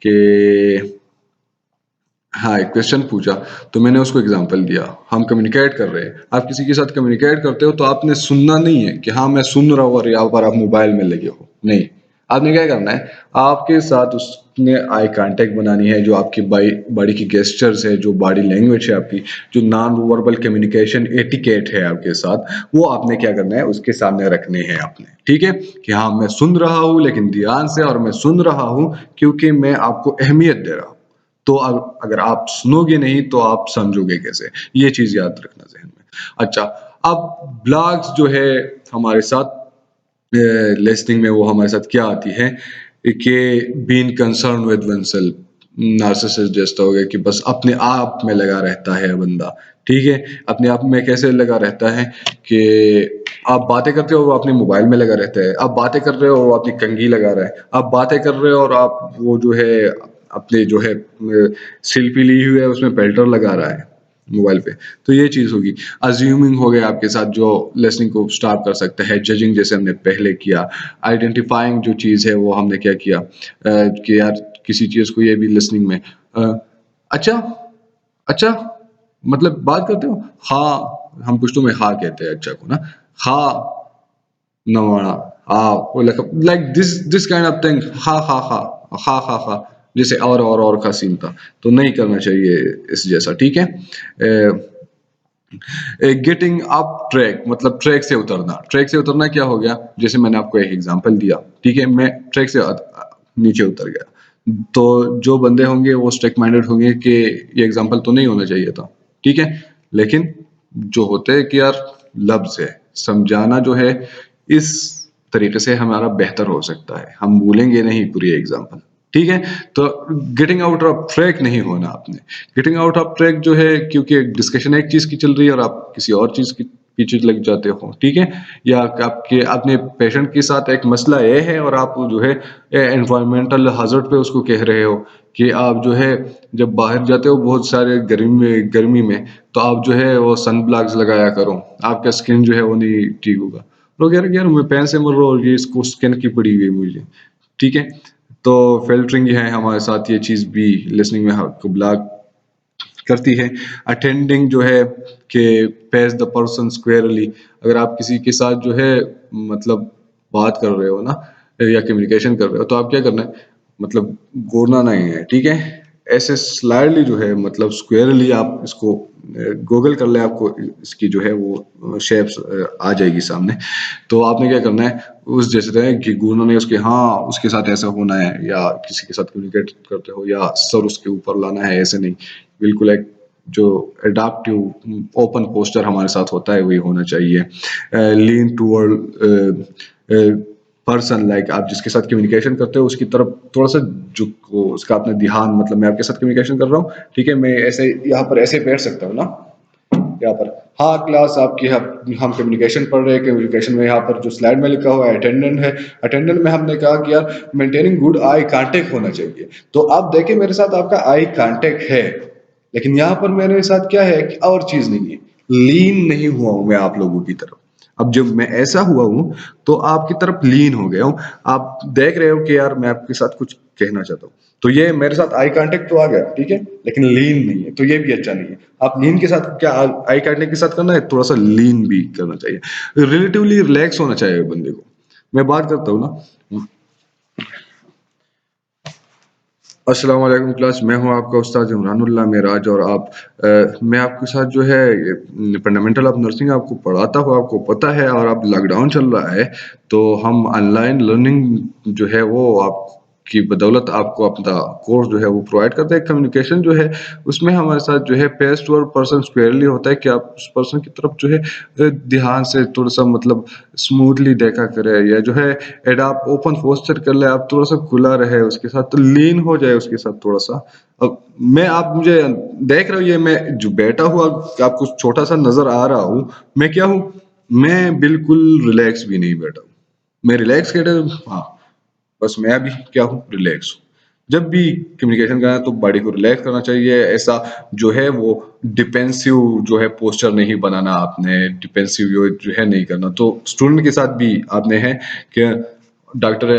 कि हाँ, एक क्वेश्चन पूछा, तो मैंने उसको एग्जांपल दिया। हम कम्युनिकेट कर रहे हैं, आप किसी के साथ कम्युनिकेट करते हो तो आपने सुनना नहीं है कि हाँ मैं सुन रहा हूँ और यहाँ पर आप मोबाइल में लगे हो, नहीं। आपने क्या करना है, आपके साथ उसने आई कांटेक्ट बनानी है, जो आपकी बॉडी की गेस्चर्स है, जो बॉडी लैंग्वेज है आपकी, जो नॉन वर्बल कम्युनिकेशन एटिकेट है आपके साथ, वो आपने क्या करना है उसके सामने रखने हैं आपने, ठीक है? कि हाँ मैं सुन रहा हूँ लेकिन ध्यान से, और मैं सुन रहा हूँ क्योंकि मैं आपको अहमियत दे रहा हूँ। तो अगर आप सुनोगे नहीं तो आप समझोगे कैसे? ये चीज़ याद रखना ज़हन में। अच्छा, अब ब्लॉग्स जो है हमारे साथ लिसनिंग में वो हमारे साथ क्या आती है कि being concerned with oneself, narcissist जैसा हो गया कि बस अपने आप में लगा रहता है बंदा, ठीक है? अपने आप में कैसे लगा रहता है कि आप बातें करते हो वो अपने मोबाइल में लगा रहता है, आप बातें कर रहे हो वो अपनी कंघी लगा रहा है, आप बातें कर रहे हो और आप वो जो है अपने जो है सेल्फी ली हुई है उसमें फ़िल्टर लगा रहा है मोबाइल पे। तो ये चीज़ होगी। अज्यूमिंग हो गया आपके साथ, जो लिसनिंग को स्टॉप कर सकता है। जजिंग जैसे हमने पहले किया। आइडेंटिफाइंग जो चीज़ है वो हमने क्या किया, कि यार किसी चीज़ को ये भी लिसनिंग में अच्छा, अच्छा, मतलब बात करते हो? हाँ, हम पुश्तो में हाँ कहते हैं अच्छा को ना। हाँ, नवाना, हाँ, like this kind of thing, हा, जैसे और का सीन था, तो नहीं करना चाहिए इस जैसा, ठीक है। गेटिंग अप ट्रैक मतलब ट्रैक से उतरना क्या हो गया, जैसे मैंने आपको एक एग्जांपल दिया, ठीक है, मैं ट्रैक से नीचे उतर गया, तो जो बंदे होंगे वो स्ट्रिक्ट माइंडेड होंगे कि ये एग्जांपल तो नहीं होना चाहिए था, ठीक है, लेकिन जो होते हैं कि यार लफ्ज है, समझाना जो है इस तरीके से हमारा बेहतर हो सकता है, हम भूलेंगे नहीं पूरी एग्जांपल, ठीक है। तो गेटिंग आउट ऑफ ट्रैक नहीं होना आपने। गेटिंग आउट ऑफ ट्रैक जो है, क्योंकि डिस्कशन एक चीज की चल रही है और आप किसी और चीज की पीछे लग जाते हो, ठीक है, या आपके अपने पेशेंट के साथ एक मसला ये है और आप जो है एनवायरमेंटल हजर्ड पे उसको कह रहे हो कि आप जो है जब बाहर जाते हो बहुत सारे गर्मी में तो आप जो है वो सन ब्लॉक्स लगाया करो, आपका स्किन जो है वो नहीं ठीक होगा। लोग यार यार मैं पैन से मर रहा हूँ, ये इसको स्किन की पड़ी हुई है मुझे, ठीक है। तो फिल्टरिंग है हमारे साथ, ये चीज भी लिसनिंग में आपको ब्लॉक करती है। अटेंडिंग जो है कि पेज द पर्सन स्क्वेयरली, अगर आप किसी के साथ जो है मतलब बात कर रहे हो ना या कम्युनिकेशन कर रहे हो, तो आप क्या करना है, मतलब घूरना नहीं है, ठीक है, ऐसे स्लाइडली जो है मतलब स्क्वेयरली आप इसको गूगल कर ले, आपको इसकी जो है वो शेप्स आ जाएगी सामने। तो आपने क्या करना है, उस जैसे तरह कि घूरना नहीं, उसके हाँ उसके साथ ऐसा होना है, या किसी के साथ कम्युनिकेट करते हो या सर उसके ऊपर लाना है, ऐसे नहीं, बिल्कुल एक जो एडाप्टिव ओपन पोस्चर हमारे साथ होता है वही होना चाहिए। लीन टूवर्ड पर्सन, लाइक आप जिसके साथ कम्युनिकेशन करते हो उसकी तरफ थोड़ा सा झुको, उसका अपना ध्यान, मतलब मैं आपके साथ कम्युनिकेशन कर रहा हूँ, ठीक है, मैं ऐसे यहाँ पर ऐसे बैठ सकता हूँ ना, यहाँ पर, हाँ क्लास आपकी, हम कम्युनिकेशन पढ़ रहे हैं, कम्युनिकेशन में यहाँ पर जो स्लाइड में लिखा हुआ है अटेंडेंट है, अटेंडेंट में हमने कहा कि यार मेंटेनिंग गुड आई कांटेक्ट होना चाहिए, तो आप देखें मेरे साथ आपका आई कांटेक्ट है, लेकिन यहाँ पर मेरे साथ क्या है कि और चीज नहीं है, लीन नहीं हुआ हूं मैं आप लोगों की तरफ। अब जब मैं ऐसा हुआ हूं तो आपकी तरफ लीन हो गया हूं, आप देख रहे हो कि यार मैं आपके साथ कुछ कहना चाहता हूँ, तो ये मेरे साथ आई कांटेक्ट तो आ गया, ठीक है, लेकिन लीन नहीं है, तो ये भी अच्छा नहीं है। आप लीन के साथ क्या आई कांटेक्ट के साथ करना है, थोड़ा सा लीन भी करना चाहिए, रिलेटिवली रिलैक्स होना चाहिए बंदे को। मैं बात करता हूँ ना, अस्सलाम वालेकुम क्लास, मैं हूं आपका उस्ताद इमरानुल्लाह मेराज, और मैं आपके साथ जो है फंडामेंटल ऑफ नर्सिंग आपको पढ़ाता हूँ, आपको पता है, और अब लॉकडाउन चल रहा है तो हम ऑनलाइन लर्निंग जो है वो आपकी बदौलत आपको अपना कोर्स जो है वो प्रोवाइड करते हैं। कम्युनिकेशन जो है उसमें हमारे साथ जो है पेज टू पर्सन स्क्वेयरली होता है कि आप उस पर्सन की तरफ जो है ध्यान से थोड़ा सा मतलब स्मूथली देखा करे, या जो है एड आप ओपन पोस्चर कर ले, आप थोड़ा सा खुला रहे उसके साथ, तो लीन हो जाए उसके साथ थोड़ा सा। अब मैं आप मुझे देख रहे हो, ये मैं जो बैठा हुआ आपको छोटा सा नजर आ रहा हूँ, मैं क्या हूँ, मैं बिल्कुल रिलैक्स भी नहीं बैठा हूँ, मैं रिलैक्स कैसे, हाँ, बस मैं अभी क्या हूँ, रिलैक्स हूँ। जब भी कम्युनिकेशन करना है तो बॉडी को रिलैक्स करना चाहिए, ऐसा जो है वो डिफेंसिव जो है पोस्चर नहीं बनाना आपने, डिफेंसिव जो है नहीं करना। तो स्टूडेंट के साथ भी आपने है कि डॉक्टर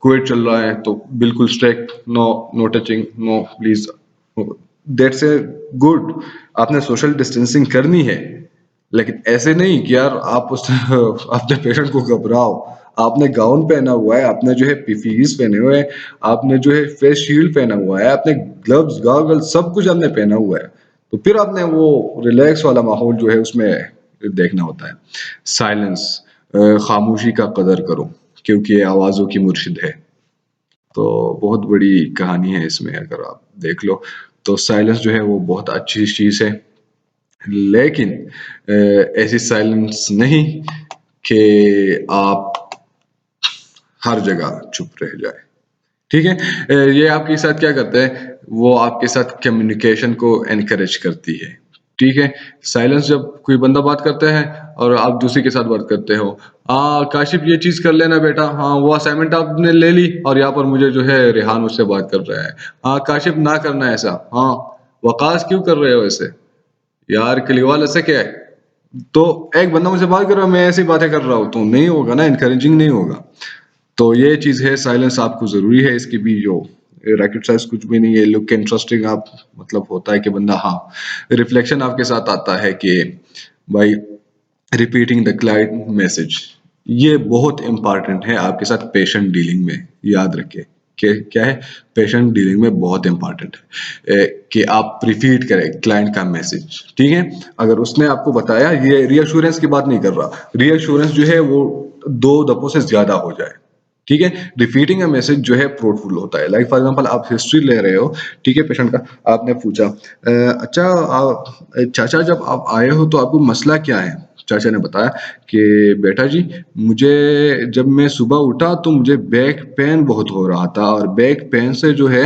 कोविड चल रहा है तो बिल्कुल strict, no no touching, no please, that's a good, आपने सोशल डिस्टेंसिंग करनी है, लेकिन ऐसे नहीं कि यार आप उस अपने पेशेंट को घबराओ। आपने गाउन पहना हुआ है, आपने जो है पीपीईज पहने हुए हैं, आपने जो है फेस शील्ड पहना हुआ है, आपने ग्लव्स गॉगल सब कुछ आपने पहना हुआ है, तो फिर आपने वो रिलैक्स वाला माहौल जो है उसमें देखना होता है। साइलेंस, खामोशी का कदर करो, क्योंकि ये आवाजों की मुर्शिद है। तो बहुत बड़ी कहानी है इसमें, अगर आप देख लो तो साइलेंस जो है वो बहुत अच्छी चीज है, लेकिन ऐसी साइलेंस नहीं कि आप हर जगह चुप रह जाए, ठीक है। ये आपके साथ क्या करता है, वो आपके साथ कम्युनिकेशन को एनकरेज करती है, ठीक है। साइलेंस, जब कोई बंदा बात करता है और आप दूसरे के साथ बात करते हो, हाँ काशिफ ये चीज कर लेना बेटा, हाँ वो असाइनमेंट आपने ले ली, और यहाँ पर मुझे जो है रेहान मुझसे बात कर रहा है, हाँ काशिफ ना करना ऐसा, हाँ वकास क्यों कर रहे हो ऐसे, यार कलीवाल ऐसे क्या है, तो एक बंदा मुझसे बात कर रहा है, मैं ऐसी बातें कर रहा हूँ, तो नहीं होगा ना, इनकरेजिंग नहीं होगा। तो ये चीज है, साइलेंस आपको जरूरी है, इसकी भी जो रैकेट साइज कुछ भी नहीं है, लुक इंटरेस्टिंग आप मतलब होता है कि बंदा, हाँ रिफ्लेक्शन आपके साथ आता है कि भाई रिपीटिंग द क्लाइंट मैसेज, ये बहुत इम्पोर्टेंट है आपके साथ पेशेंट डीलिंग में, याद रखिए कि क्या है, पेशेंट डीलिंग में बहुत इम्पोर्टेंट है कि आप रिपीट करें क्लाइंट का मैसेज, ठीक है। अगर उसने आपको बताया, ये रीअश्योरेंस की बात नहीं कर रहा, रीअश्योरेंस जो है वो 2 दफों से ज्यादा हो जाए, ठीक है। रिपीटिंग अ मैसेज जो है फ्रूटफुल होता है। लाइक फॉर एग्जांपल आप हिस्ट्री ले रहे हो, ठीक है, पेशेंट का, आपने पूछा अच्छा चाचा जब आप आए हो तो आपको मसला क्या है। चाचा ने बताया कि बेटा जी, मुझे जब मैं सुबह उठा तो मुझे बैक पेन बहुत हो रहा था, और बैक पेन से जो है,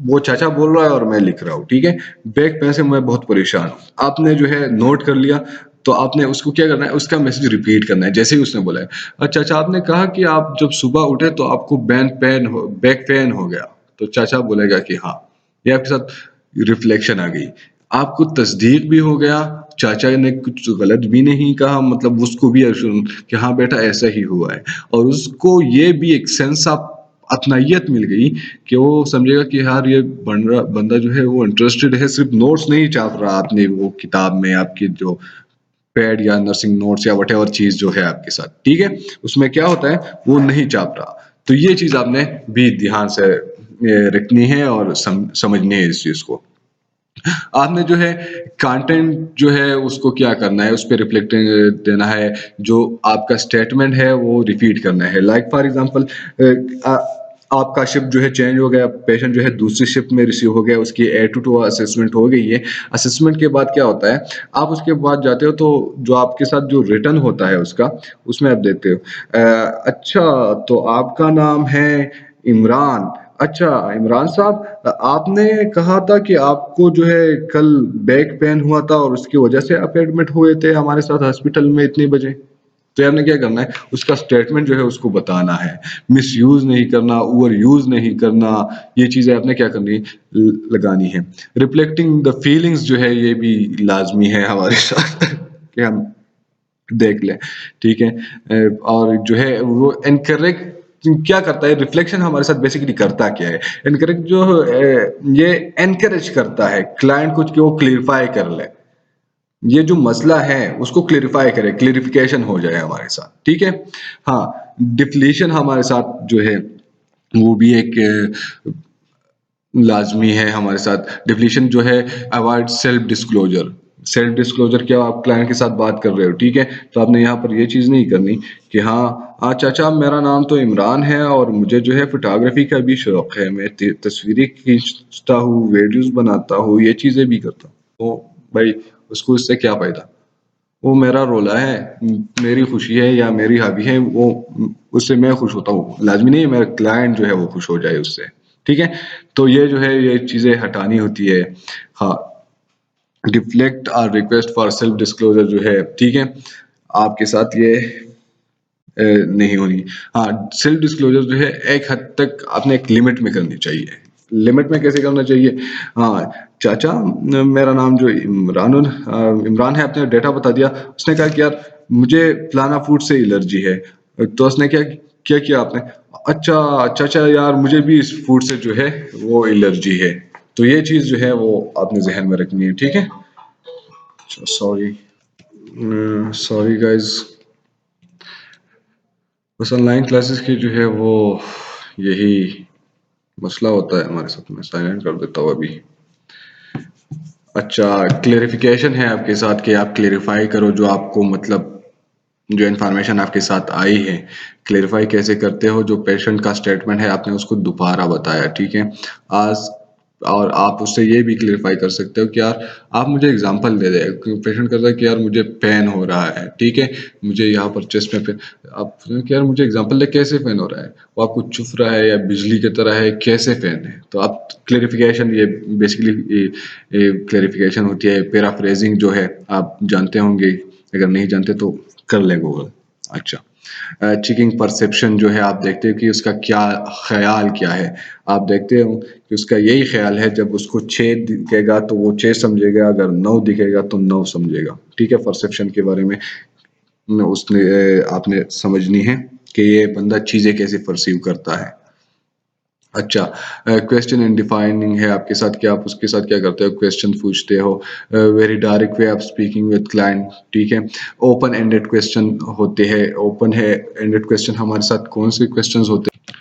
वो चाचा बोल रहा है और मैं लिख रहा हूँ, ठीक है, बैक पेन से मैं बहुत परेशान हूँ। आपने जो है नोट कर लिया, तो आपने उसको क्या करना है, उसका मैसेज रिपीट करना है जैसे ही उसने बोला है। अच्छा चाचा, आपने कहा कि आप जब सुबह उठे तो आपको बैक पेन हो गया, तो चाचा बोलेगा कि हाँ, ये आपके साथ रिफ्लेक्शन आ गई, आपको तस्दीक भी हो गया, चाचा ने कुछ गलत भी नहीं कहा, मतलब उसको भी कि हाँ बेटा ऐसा ही हुआ है, और उसको ये भी एक सेंस ऑफ अपनाइयत मिल गई कि वो समझेगा कि यार ये बंदा जो है वो इंटरेस्टेड है, सिर्फ नोट्स नहीं छाप रहा आपने वो किताब में, आपकी जो पैड या नर्सिंग नोट्स या वटेवर चीज जो है आपके साथ, ठीक है, उसमें क्या होता है वो नहीं छाप रहा। तो ये चीज आपने भी ध्यान से रखनी है और समझनी है इस चीज को। आपने जो है कंटेंट जो है उसको क्या करना है, उस पर रिफ्लेक्ट देना है, जो आपका स्टेटमेंट है वो रिपीट करना है। लाइक फॉर एग्जांपल आपका शिफ्ट जो है चेंज हो गया, पेशेंट जो है दूसरी शिफ्ट में रिसीव हो गया, उसकी A to 2 असेसमेंट हो गई है। असेसमेंट के बाद क्या होता है, आप उसके बाद जाते हो तो जो आपके साथ जो रिटर्न होता है उसका, उसमें आप देखते हो अच्छा तो आपका नाम है इमरान। अच्छा इमरान साहब, आपने कहा था कि आपको जो है कल बैक पेन हुआ था और उसकी वजह से आप एडमिट हुए थे हमारे साथ हॉस्पिटल में इतने बजे। तो आपने क्या करना है, उसका स्टेटमेंट जो है उसको बताना है, मिस यूज नहीं करना, ओवर यूज नहीं करना, ये चीजें आपने क्या करनी, लगानी है। रिफ्लेक्टिंग द फीलिंग्स जो है ये भी लाजमी है हमारे साथ कि हम देख लें, ठीक है। और जो है वो इनकरेक्ट क्या करता है, रिफ्लेक्शन हमारे साथ बेसिकली करता क्या है, इनकरेक्ट जो ये एनकरेज करता है क्लाइंट कुछ कि वो क्लियरिफाई कर ले, ये जो मसला है उसको क्लियरिफाई करे, क्लियरिफिकेशन हो जाए हमारे साथ, ठीक है। हाँ, डिफ्लेशन हमारे साथ जो है वो भी एक लाजमी है हमारे साथ। डिप्लीशन जो है, avoid self disclosure. Self disclosure क्या, आप क्लाइंट के साथ बात कर रहे हो, ठीक है, तो आपने यहाँ पर ये चीज़ नहीं करनी कि हाँ चाचा मेरा नाम तो इमरान है और मुझे जो है फोटोग्राफी का भी शौक है, मैं तस्वीरें खींचता हूँ, वीडियोस बनाता हूँ, ये चीज़ें भी करता हूँ। तो भाई उसको इससे क्या फ़ायदा, वो मेरा रोला है, मेरी खुशी है या मेरी हॉबी है, वो उससे मैं खुश होता हूँ, लाजमी नहीं है मेरा क्लाइंट जो है वो खुश हो जाए उससे, ठीक है। तो ये जो है ये चीजें हटानी होती है। हाँ, डिफ्लेक्ट और रिक्वेस्ट फॉर सेल्फ डिस्क्लोजर जो है, ठीक है, आपके साथ ये नहीं होनी। हाँ, सेल्फ डिस्क्लोजर जो है एक हद तक आपने एक लिमिट में करनी चाहिए। लिमिट में कैसे करना चाहिए, हाँ चाचा मेरा नाम जो इमरान है, आपने डेटा बता दिया, उसने कहा कि यार मुझे फलाना फूड से एलर्जी है, तो उसने क्या क्या किया आपने, अच्छा चाचा यार मुझे भी इस फूड से जो है वो एलर्जी है। तो ये चीज जो है वो आपने जहन में रखनी है, ठीक है। सॉरी, सॉरी गाइज, बस ऑनलाइन क्लासेस की जो है वो यही मसला होता है हमारे साथ में। साइलेंट कर देता हूँ अभी। अच्छा, क्लेरिफिकेशन है आपके साथ कि आप क्लेरिफाई करो जो आपको मतलब जो इन्फॉर्मेशन आपके साथ आई है, क्लेरिफाई कैसे करते हो, जो पेशेंट का स्टेटमेंट है आपने उसको दोबारा बताया, ठीक है। आज और आप उससे ये भी क्लेरिफाई कर सकते हो कि यार आप मुझे एग्जांपल दे दे, पेशेंट कहता है कि यार मुझे पेन हो रहा है, ठीक है, मुझे यहाँ पर चेस्ट में पेन, आप कि यार मुझे एग्जांपल दे कैसे पेन हो रहा है, वो आपको चुभ रहा है या बिजली की तरह है, कैसे पेन है, तो आप क्लेरिफिकेशन, ये बेसिकली क्लेरिफिकेशन होती है। पैराफ्रेजिंग जो है आप जानते होंगे, अगर नहीं जानते तो कर ले गूगल। अच्छा, चेकिंग परसेप्शन जो है, आप देखते हो कि उसका क्या ख्याल क्या है, आप देखते हो कि उसका यही ख्याल है, जब उसको 6 दिखेगा तो वो 6 समझेगा, अगर 9 दिखेगा तो 9 समझेगा, ठीक है। परसेप्शन के बारे में उसने आपने समझनी है कि ये बंदा चीजें कैसे परसीव करता है। अच्छा, क्वेश्चन एंड डिफाइनिंग है आपके साथ कि आप उसके साथ क्या करते हो, क्वेश्चन पूछते हो, very direct way of speaking with client, ठीक है। ओपन एंडेड क्वेश्चन होते हैं, ओपन है एंडेड क्वेश्चन हमारे साथ कौन से क्वेश्चंस होते हैं?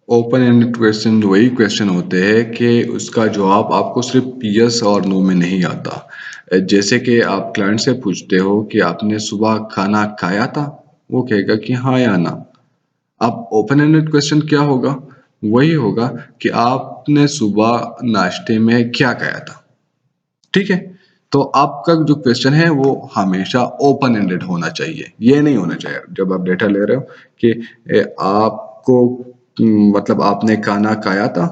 ओपन एंडेड क्वेश्चन वही क्वेश्चन होते हैं कि उसका जवाब आपको सिर्फ यस और नो में नहीं आता। जैसे कि आप क्लाइंट से पूछते हो कि आपने सुबह खाना खाया था, वो कहेगा कि हाँ या ना। अब ओपन एंडेड क्वेश्चन क्या होगा? वही होगा कि आपने सुबह नाश्ते में क्या खाया था, ठीक है? तो आपका जो क्वेश्चन है वो हमेशा ओपन एंडेड होना चाहिए। ये नहीं होना चाहिए जब आप डेटा ले रहे हो कि आपको मतलब आपने खाना खाया था,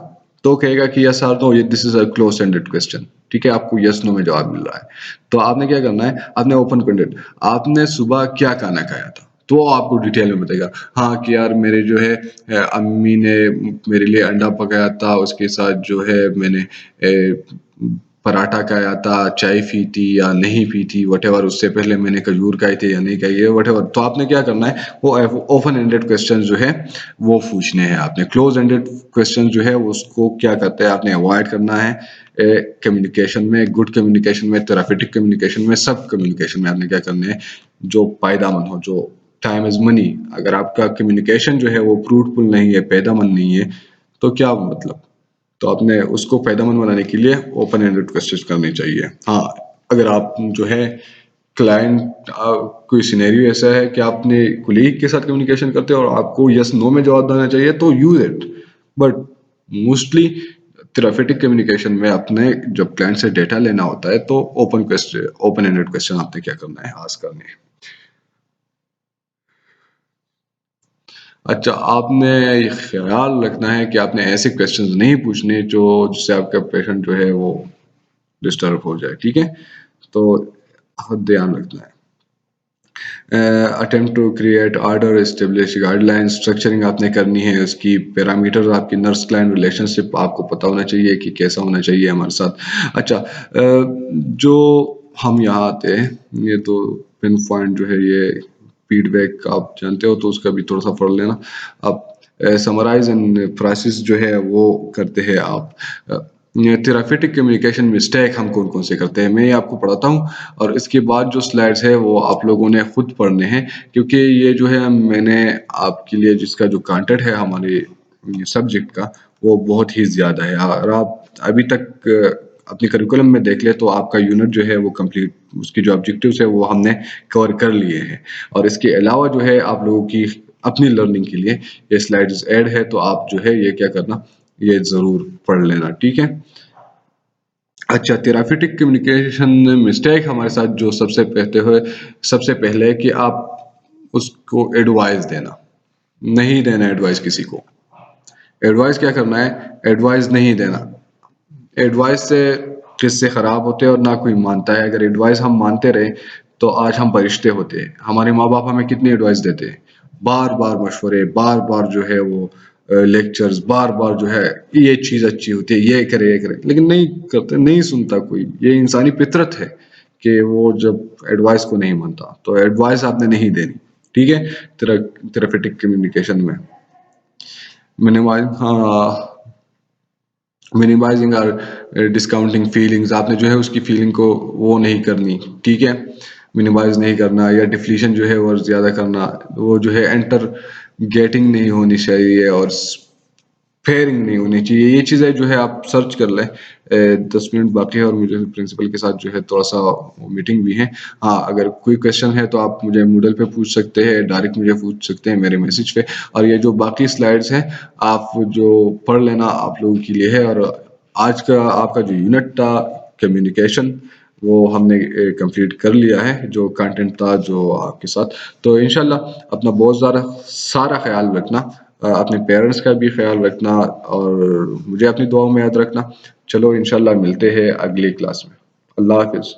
तो कहेगा कि यस और नो, ये this is a close ended question, ठीक है? आपको यस नो में जवाब मिल रहा है। तो आपने क्या करना है, आपने ओपन एंडेड, आपने सुबह क्या खाना खाया था, तो वो आपको डिटेल में बताएगा। हाँ कि यार मेरे जो है अम्मी ने मेरे लिए अंडा पकाया था, उसके साथ जो है मैंने पराठा खाया था, चाय पी थी या नहीं पी थी, व्हाटएवर, उससे पहले मैंने खजूर खाई थी या नहीं खाई है, व्हाटएवर। तो आपने क्या करना है, वो ओपन एंडेड क्वेश्चन जो है वो पूछने हैं आपने। क्लोज एंडेड क्वेश्चन जो है उसको क्या करते हैं, आपने अवॉइड करना है। कम्युनिकेशन में, गुड कम्युनिकेशन में, थेरापेटिक कम्युनिकेशन में, सब कम्युनिकेशन में आपने क्या करना है, जो फायदामंद हो, जो टाइम इज मनी। अगर आपका कम्युनिकेशन जो है वो फ्रूटफुल नहीं है, फायदामंद नहीं है, तो क्या मतलब? तो आपने उसको फायदेमंद बनाने के लिए ओपन एंडेड क्वेश्चन करनी चाहिए। हाँ, अगर आप जो है क्लाइंट, कोई सिनेरियो ऐसा है कि आपने कुलीग के साथ कम्युनिकेशन करते हो और आपको यस नो में जवाब देना चाहिए, तो use it. But mostly therapeutic communication में अपने जब क्लाइंट से डेटा लेना होता है तो ओपन एंडेड क्वेश्चन आपने क्या करना है, आस्क करने हैं। अच्छा, आपने ये ख्याल रखना है कि आपने ऐसे क्वेश्चंस नहीं पूछने जो जिससे आपका पेशेंट जो है वो डिस्टर्ब हो जाए, ठीक है? तो ध्यान रखना है। Attempt to create order, establish guideline, structuring आपने करनी है, उसकी पैरामीटर्स, आपकी नर्स क्लाइंट रिलेशनशिप आपको पता होना चाहिए कि कैसा होना चाहिए हमारे साथ। अच्छा, जो हम यहाँ आते हैं, ये तो पिन पॉइंट जो है ये फीडबैक आप जानते हो, तो उसका भी थोड़ा सा पढ़ लेना। अब समराइज एंड प्रोसेस जो है वो करते हैं आप। थेरापेटिक कम्युनिकेशन मिस्टेक हम कौन कौन से करते हैं, मैं ये आपको पढ़ाता हूँ, और इसके बाद जो स्लाइड्स है वो आप लोगों ने खुद पढ़ने हैं, क्योंकि ये जो है मैंने आपके लिए जिसका जो कंटेंट है हमारे सब्जेक्ट का, वो बहुत ही ज़्यादा है। और आप अभी तक अपने करिकुलम में देख ले तो आपका यूनिट जो है वो कंप्लीट, उसकी जो ऑब्जेक्टिव्स है वो हमने कवर कर लिए हैं। और इसके अलावा जो है आप लोगों की अपनी लर्निंग के लिए ये स्लाइड्स ऐड है, तो आप जो है ये क्या करना, ये ज़रूर पढ़ लेना, ठीक है? अच्छा, थेरापेटिक कम्युनिकेशन मिस्टेक हमारे साथ जो सबसे पहले कि आप उसको एडवाइस देना, नहीं देना एडवाइस किसी को। एडवाइस क्या करना है, एडवाइस नहीं देना। एडवाइस से किस्से खराब होते हैं और ना कोई मानता है। अगर एडवाइस हम मानते रहे तो आज हम फरिश्ते होते हैं। हमारे माँ बाप हमें कितनी एडवाइस देते हैं, बार बार मशवरे, बार बार जो है वो लेक्चर्स, बार बार जो है ये चीज अच्छी होती है, ये करे ये करे, लेकिन नहीं करते, नहीं सुनता कोई। ये इंसानी फितरत है कि वो जब एडवाइस को नहीं मानता, तो एडवाइस आपने नहीं देनी, ठीक है? थेरापेटिक कम्युनिकेशन में मिनिमाइज, हाँ, मिनिमाइजिंग और डिस्काउंटिंग फीलिंग्स, आपने जो है उसकी फीलिंग को वो नहीं करनी, ठीक है? मिनिमाइज नहीं करना या डिफ्लीशन जो है और ज़्यादा करना, वो जो है एंटर गेटिंग नहीं होनी चाहिए और फेयरिंग नहीं होनी चाहिए। ये चीज़ें जो है आप सर्च कर लें। 10 मिनट बाकी है और मुझे प्रिंसिपल के साथ जो है थोड़ा सा मीटिंग भी है। हाँ, अगर कोई क्वेश्चन है तो आप मुझे मूडल पे पूछ सकते हैं, डायरेक्ट मुझे पूछ सकते हैं मेरे मैसेज पे। और ये जो बाकी स्लाइड्स हैं आप जो पढ़ लेना, आप लोगों के लिए है। और आज का आपका जो यूनिट था कम्युनिकेशन, वो हमने कंप्लीट कर लिया है, जो कंटेंट था जो आपके साथ। तो इंशाल्लाह अपना बहुत सारा ख्याल रखना, अपने पेरेंट्स का भी ख्याल रखना, और मुझे अपनी दुआओं में याद रखना। चलो इंशाल्लाह मिलते हैं अगली क्लास में। अल्लाह हाफिज़।